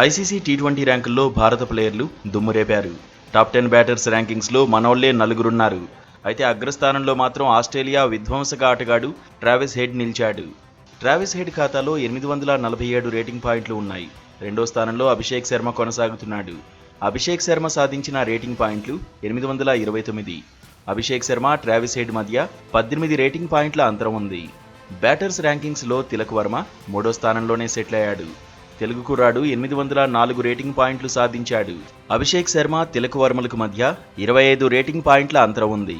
ICC T20 ర్యాంకుల్లో భారత ప్లేయర్లు దుమ్మురేపారు. Top 10 batters ర్యాంకింగ్స్లో మనోళ్లే నలుగురున్నారు. అయితే అగ్రస్థానంలో మాత్రం ఆస్ట్రేలియా విధ్వంసక ఆటగాడు ట్రావిస్ హెడ్ నిలిచాడు. ట్రావిస్ హెడ్ ఖాతాలో 847 రేటింగ్ పాయింట్లు ఉన్నాయి. రెండో స్థానంలో అభిషేక్ శర్మ కొనసాగుతున్నాడు. అభిషేక్ శర్మ సాధించిన రేటింగ్ పాయింట్లు 829. అభిషేక్ శర్మ, ట్రావిస్ హెడ్ మధ్య 18 రేటింగ్ పాయింట్ల అంతరం ఉంది. బ్యాటర్స్ ర్యాంకింగ్స్లో తిలక్ వర్మ మూడో స్థానంలోనే సెటిల్ అయ్యాడు. తెలుగు కుర్రాడు 804 రేటింగ్ పాయింట్లు సాధించాడు. అభిషేక్ శర్మ, తిలక్ వర్మలకు మధ్య 25 రేటింగ్ పాయింట్ల అంతరం ఉంది.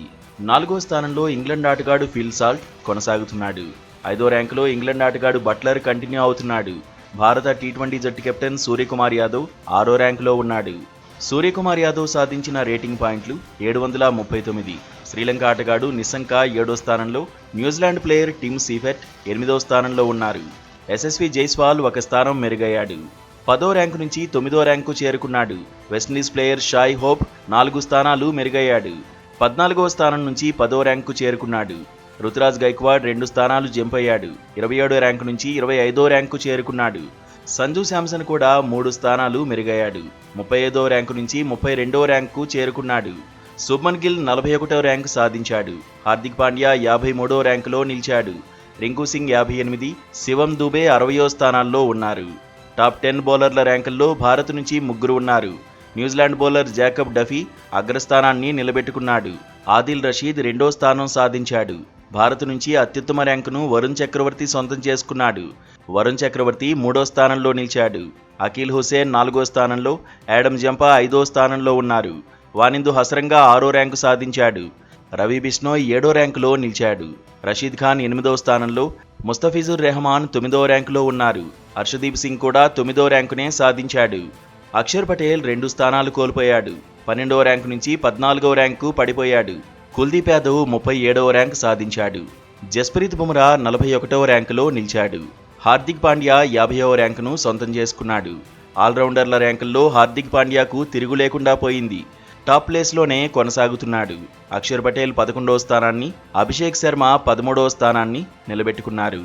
నాలుగో స్థానంలో ఇంగ్లాండ్ ఆటగాడు ఫిల్ సాల్ట్ కొనసాగుతున్నాడు. ఐదో ర్యాంకులో ఇంగ్లాండ్ ఆటగాడు బట్లర్ కంటిన్యూ అవుతున్నాడు. భారత టీ20 జట్టు కెప్టెన్ సూర్యకుమార్ యాదవ్ ఆరో ర్యాంకులో ఉన్నాడు. సూర్యకుమార్ యాదవ్ సాధించిన రేటింగ్ పాయింట్లు 739. శ్రీలంక ఆటగాడు నిశంక ఏడో స్థానంలో, న్యూజిలాండ్ ప్లేయర్ టిమ్ సీఫెట్ 8వ స్థానంలో ఉన్నారు. ఎస్ఎస్వి జైస్వాల్ ఒక స్థానం మెరుగయ్యాడు. 10వ ర్యాంకు నుంచి 9వ ర్యాంకు చేరుకున్నాడు. వెస్టిండీస్ ప్లేయర్ షాయ్ హోప్ 4 స్థానాలు మెరుగయ్యాడు. 14వ స్థానం నుంచి 10వ ర్యాంకు చేరుకున్నాడు. రుతురాజ్ గైక్వాడ్ 2 స్థానాలు జంప్ అయ్యాడు. 27వ ర్యాంకు నుంచి 25వ ర్యాంకు చేరుకున్నాడు. సంజు శాంసన్ కూడా 3 స్థానాలు మెరుగయ్యాడు. 35వ ర్యాంకు నుంచి 32వ ర్యాంకు చేరుకున్నాడు. శుభ్మన్ గిల్ 41వ ర్యాంకు సాధించాడు. హార్దిక్ పాండ్యా 53వ ర్యాంకులో నిలిచాడు. రింకు సింగ్ 58, శివం దుబే 60వ స్థానాల్లో ఉన్నారు. టాప్ 10 బౌలర్ల ర్యాంకుల్లో భారత్ నుంచి 3 ఉన్నారు. న్యూజిలాండ్ బౌలర్ జాకబ్ డఫీ అగ్రస్థానాన్ని నిలబెట్టుకున్నాడు. ఆదిల్ రషీద్ 2వ స్థానం సాధించాడు. భారత్ నుంచి అత్యుత్తమ ర్యాంకును వరుణ్ చక్రవర్తి సొంతం చేసుకున్నాడు. వరుణ్ చక్రవర్తి 3వ స్థానంలో నిలిచాడు. అకీల్ హుసేన్ 4వ స్థానంలో, యాడమ్ జంపా 5వ స్థానంలో ఉన్నారు. వానిందు హసరంగా 6వ ర్యాంకు సాధించాడు. రవి బిష్నోయ్ 7వ ర్యాంకులో నిలిచాడు. రషీద్ ఖాన్ 8వ స్థానంలో, ముస్తఫిజుర్ రెహమాన్ 9వ ర్యాంకులో ఉన్నారు. హర్షదీప్ సింగ్ కూడా 9వ ర్యాంకునే సాధించాడు. అక్షర్ పటేల్ 2 స్థానాలు కోల్పోయాడు. 12వ ర్యాంకు నుంచి 14వ ర్యాంకు పడిపోయాడు. కుల్దీప్ యాదవ్ 37వ ర్యాంకు సాధించాడు. జస్ప్రీత్ బుమ్రా 41వ ర్యాంకులో నిలిచాడు. హార్దిక్ పాండ్యా 50వ ర్యాంకును సొంతం చేసుకున్నాడు. ఆల్రౌండర్ల ర్యాంకుల్లో హార్దిక్ పాండ్యాకు తిరుగు లేకుండా పోయింది. టాప్ ప్లేస్లోనే కొనసాగుతున్నాడు. అక్షర్ పటేల్ 11వ స్థానాన్ని, అభిషేక్ శర్మ 13వ స్థానాన్ని నిలబెట్టుకున్నారు.